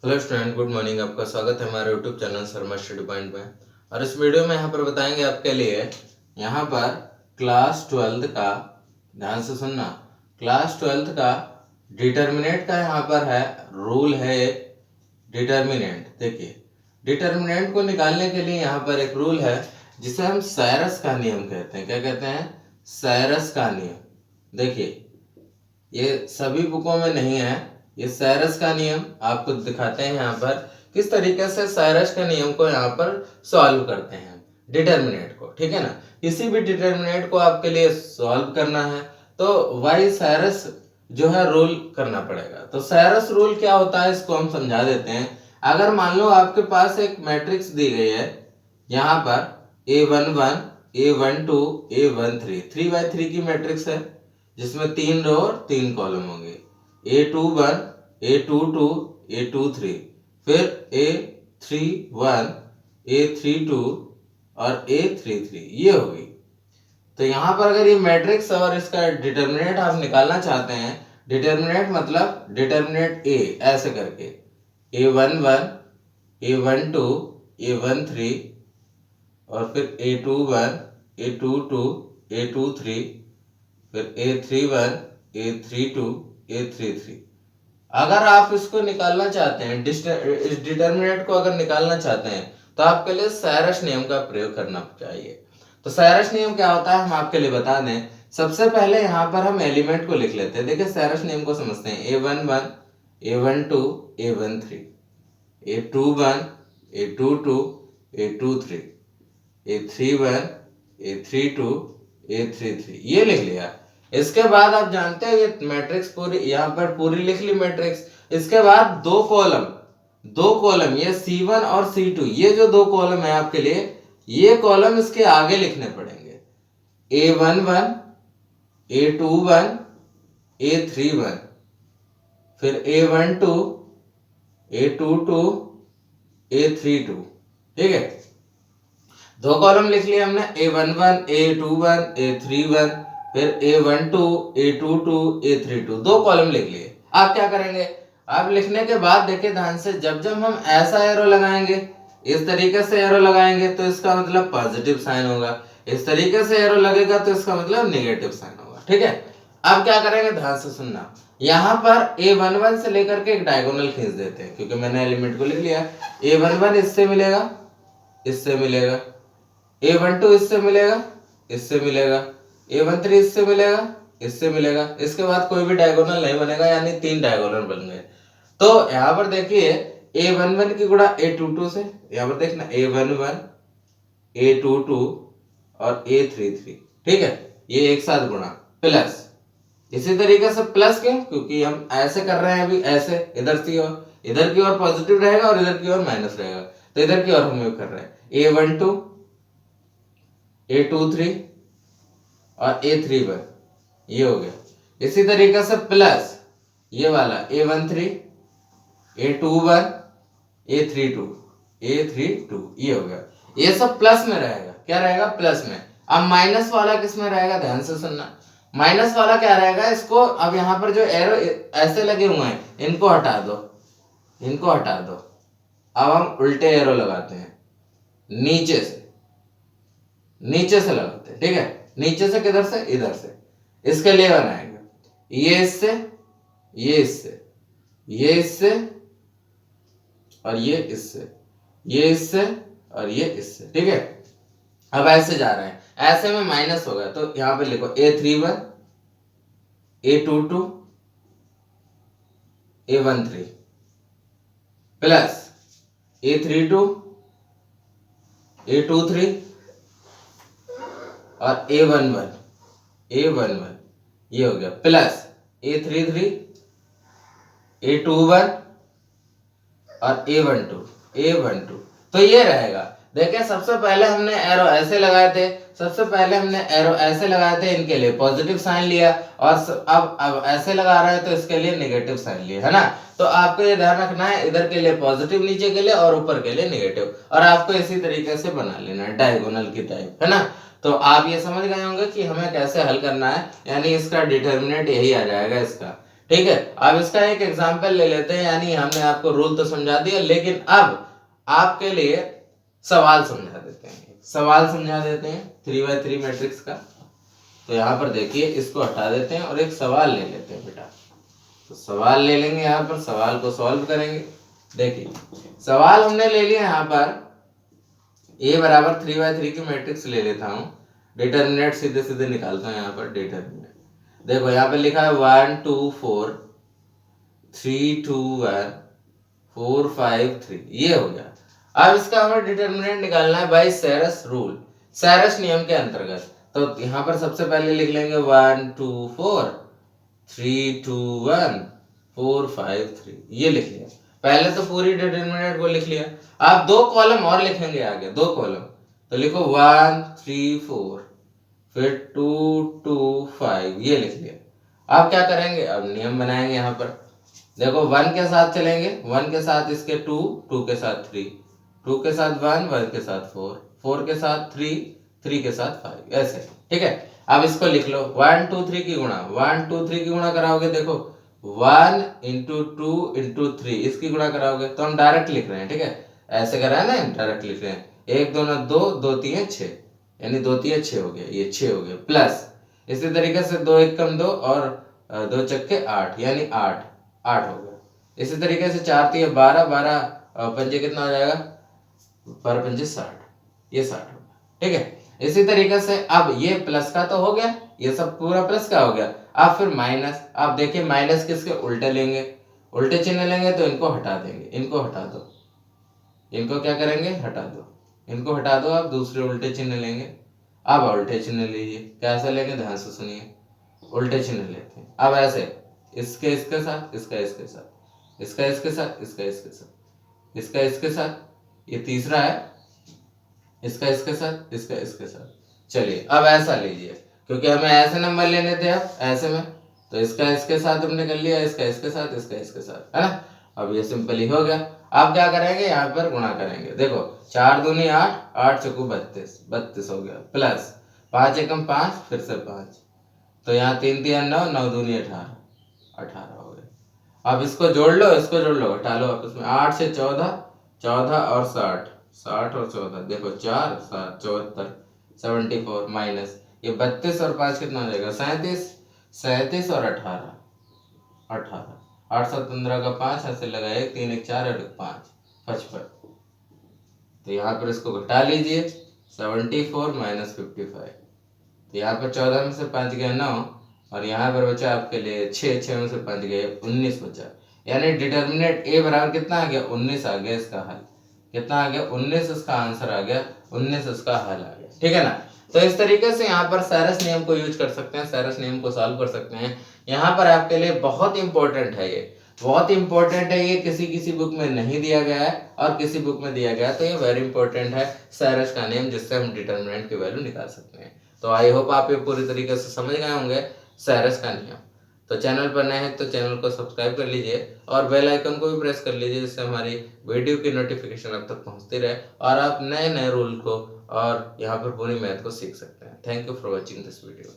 Hello student, good morning. आपका स्वागत है हमारे YouTube channel Sharma study point में। और इस वीडियो में यहाँ पर बताएंगे आपके लिए यहाँ पर क्लास 12th का, ध्यान से सुनना, क्लास 12th का डिटर्मिनेंट का यहाँ पर है रूल है एक। डिटर्मिनेंट देखिए, डिटर्मिनेंट को निकालने के लिए यहाँ पर एक रूल है जिसे हम सायरस का नियम कहते हैं। क्या कहते हैं? सायरस का नियम। देखिए, ये सभी बुकों में नहीं है। ये सायरस का नियम आपको दिखाते हैं यहाँ पर किस तरीके से सायरस का नियम को यहाँ पर सॉल्व करते हैं डिटर्मिनेंट को। ठीक है ना? किसी भी डिटर्मिनेंट को आपके लिए सॉल्व करना है तो वाई सायरस जो है रूल करना पड़ेगा। तो सायरस रूल क्या होता है इसको हम समझा देते हैं। अगर मान लो आपके पास एक मैट्रिक्स दी गई है यहाँ पर A11, A12, A13, 3x3 की मैट्रिक्स है जिसमें 3 रो और 3 कॉलम होंगे। A21, A22, A23, फिर A31, A32 और A33, ये होगी। तो यहाँ पर अगर ये मैट्रिक्स और इसका डिटर्मिनेंट आप निकालना चाहते हैं, डिटर्मिनेंट मतलब डिटर्मिनेंट A ऐसे करके A11, A12, A13 और फिर A21, A22, A23, फिर A31, A32, A33। अगर आप इसको निकालना चाहते हैं, इस डिटर्मिनेंट को अगर निकालना चाहते हैं तो आपके लिए सायरस नियम का प्रयोग करना चाहिए। तो सायरस नियम क्या होता है हम आपके लिए बता दें। सबसे पहले यहाँ पर हम एलिमेंट को लिख लेते हैं। देखिए, सायरस नियम को समझते हैं। A11, A12, A13, A21, A22, A23, A31, A32, A33, ये लिख लिया। इसके बाद आप जानते हैं ये मैट्रिक्स पूरी यहाँ पर पूरी लिख ली मैट्रिक्स। इसके बाद दो कॉलम ये C1 और C2, ये जो दो कॉलम है आपके लिए, ये कॉलम इसके आगे लिखने पड़ेंगे। A11, A21, A31, फिर A12, A22, A32। ठीक है, दो कॉलम लिख लिए हमने। A11, A21, A31, फिर A12, A22, A32, दो कॉलम लिख लिए। आप क्या करेंगे? आप लिखने के बाद देखिए ध्यान से, जब जब हम ऐसा एरो लगाएंगे, इस तरीके से एरो लगाएंगे तो इसका मतलब पॉजिटिव साइन होगा, इस तरीके से एरो लगेगा तो इसका मतलब नेगेटिव साइन होगा। ठीक है, अब क्या करेंगे ध्यान से सुनना। यहाँ पर A11 से लेकर के एक डायगोनल खींच देते हैं क्योंकि मैंने एलिमेंट को लिख लिया। A11 इससे मिलेगा, इससे मिलेगा, A12 इससे मिलेगा, इससे मिलेगा, A13 इससे मिलेगा, इससे मिलेगा। इसके बाद कोई भी डायगोनल नहीं बनेगा, यानी 3 डायगोनल बन गए। तो यहाँ पर देखिए A11 की गुणा A22 से, यहाँ पर देखना A11, A22 और A33। ठीक है, ये एक साथ गुणा प्लस, इसी तरीके से प्लस क्यों? क्योंकि हम ऐसे कर रहे हैं अभी, ऐसे इधर की ओर पॉजिटिव रहेगा और इधर की ओर माइनस रहेगा, तो इधर की ओर हम कर रहे हैं। A12, A23 और A31, ये हो गया। इसी तरीके से प्लस ये वाला A13, A21, A32, ये हो गया। ये सब प्लस में रहेगा। क्या रहेगा? प्लस में। अब माइनस वाला किस में रहेगा? ध्यान से सुनना। माइनस वाला क्या रहेगा? इसको अब यहाँ पर जो एरो ऐसे लगे हुए हैं इनको हटा दो, इनको हटा दो। अब हम उल्टे एरो लगाते हैं, नीचे से लगाते हैं। ठीक है, नीचे से किधर से? इधर से। इसके लिए बनाएंगे ये इससे, ये इससे, ये इससे और ये इससे, ये इससे और ये इससे। ठीक है, अब ऐसे जा रहे हैं, ऐसे में माइनस होगा तो यहां पे लिखो A31, A22, A13 plus A32, A23 और A11, ये हो गया, प्लस A33, A21 और A12। तो ये रहेगा। देखिए, सबसे पहले हमने एरो ऐसे लगाए थे, इनके लिए पॉजिटिव साइन लिया, और अब ऐसे लगा रहे हैं तो इसके लिए नेगेटिव साइन लिया, है ना? तो आपको ये ध्यान रखना है, इधर के लिए पॉजिटिव, नीचे के लिए और ऊपर के लिए नेगेटिव, और आपको इसी तरीके से बना लेना है डायगोनल की टाइप, है ना? तो आप ये समझ गए होंगे कि हमें कैसे हल करना है, यानी इसका डिटर्मिनेंट यही आ जाएगा इसका। ठीक है, अब इसका एक एग्जांपल ले लेते हैं, यानी हमने आपको रूल तो समझा दिया, लेकिन अब आपके लिए सवाल समझा देते हैं। सवाल समझा देते हैं 3x3 मैट्रिक्स का। तो यहाँ पर देखिए, इसको हटा देते हैं और एक सवाल ले लेते हैं बेटा। तो सवाल ले लेंगे, यहाँ पर सवाल को सॉल्व करेंगे। देखिए सवाल हमने ले लिया, यहाँ पर a बराबर 3x3 की मैट्रिक्स ले लेता हूँ। डिटर्मिनेंट सीधे सीधे निकालता हूँ, यहाँ पर डिटर्मिनेंट देखो, यहाँ पर लिखा है 1 2 4 3 2 1 4 5 3, ये हो गया। अब इसका हमें डिटर्मिनेंट निकालना है बाय सेरस रूल, सेरस नियम के अंतर्गत। तो यहाँ पर सबसे पहले लिख लेंगे 1 2 4 3 2 1 4 5 3, ये लिख लिया। पहले तो पूरी डिटर्मिनेंट को लिख लिया। आप दो कॉलम और लिखेंगे आगे, दो कॉलम। तो लिखो 1 3 4 फिर 2 2 5, ये लिख लिया। अब क्या करेंगे, अब नियम बनाएंगे। यहाँ पर देखो 1 के साथ चलेंगे, 1 के साथ इसके 2, 2 के साथ 3, 2 के साथ 1, 1 के साथ 4, 4 के साथ 3, 3 के साथ 5, ऐसे। ठीक है, अब इसको लिख लो 1 2 3 की गुणा, 1 2 3 की गुणा कराओगे, देखो 1 इंटू 2 इंटू 3, इसकी गुणा कराओगे तो हम डायरेक्ट लिख रहे हैं। ठीक है, ऐसे करा है ना, डायरेक्ट लिख रहे हैं। 1 2 2, 2 3 6, यानी 2 3 6 हो गया, ये 6 हो गया। प्लस इसी तरीके से 2 1 कम 2 और 2 चक्के 8, यानी 8 8 हो गया। इसी तरीके से 4 3 12, 12 पंजे कितना हो जाएगा, 12 पंजे 60, ये 60 हो गया। ठीक है, इसी तरीके से अब ये प्लस का तो हो गया, ये सब पूरा प्लस का हो गया। अब फिर माइनस, आप देखिए माइनस किसके उल्टे लेंगे, उल्टे चिन्ह लेंगे तो इनको हटा देंगे, इनको हटा दो, इनको क्या करेंगे, हटा दो, इनको हटा दो। आप दूसरे उल्टे चिन्ह लेंगे। अब उल्टे चिन्ह लीजिए, कैसे लेंगे ध्यान से सुनिए, उल्टे चिन्ह लेते हैं। अब ऐसे इसके इसके साथ, इसका इसके साथ, इसका इसके साथ, इसका इसके साथ, इसका इसके साथ, ये तीसरा है, इसका इसके साथ, इसका इसके साथ। चलिए अब ऐसा लीजिए, क्योंकि हमें ऐसे नंबर लेने थे अब ऐसे में, तो इसका इसके साथ हमने कर लिया, इसका इसके साथ, इसका इसके साथ, है ना। अब ये सिंपल ही हो गया। अब क्या करेंगे, यहाँ पर गुणा करेंगे। देखो 4 दूनी 8, 8 चौको 32, 32 हो गया। प्लस 5 एकम 5, फिर से 5, तो यहाँ 3 3 9, 9 दूनी 18, 18 हो गया। अब इसको जोड़ लो, इसको जोड़ लो, हटा लो आपस में। 8 से 14, 14 और 60, 60 और 14, देखो 4 7 74, 74 माइनस ये 32 और 5 कितना हो जाएगा, 37, 37 और 18, 18, 8 7 15 का 5 ऐसे लगाए, 3 1 4 और 5 55। तो यहाँ पर इसको घटा लीजिए, 74 माइनस 55। तो यहाँ पर 14 में से 5 गया 9, और यहाँ पर बचा आपके लिए 6, 6 में से 5 गए 19 बचा। यानी डिटर्मिनेंट ए बराबर कितना आ गया, 19 आ गया। इसका हल कितना आ गया, 19 इसका आंसर आ गया, 19 इसका हल आ गया। ठीक है ना। तो इस तरीके से यहाँ पर सेरस नियम को यूज कर सकते हैं, सेरस नियम को सॉल्व कर सकते हैं। यहाँ पर आपके लिए बहुत इंपॉर्टेंट है, ये बहुत इंपॉर्टेंट है। ये किसी किसी बुक में नहीं दिया गया है और किसी बुक में दिया गया है, तो ये वेरी इंपॉर्टेंट है सेरस का नियम, जिससे हम डिटर्मिनेंट की वैल्यू निकाल सकते हैं। तो आई होप आप ये पूरी तरीके से समझ गए होंगे सेरस का नियम। तो चैनल पर नए हैं तो चैनल को सब्सक्राइब कर लीजिए और बेल आइकन को भी प्रेस कर लीजिए, जिससे हमारी वीडियो की नोटिफिकेशन आप तक पहुंचती रहे और आप नए नए रूल को और यहाँ पर पूरी मैथ को सीख सकते हैं। Thank you for watching this video.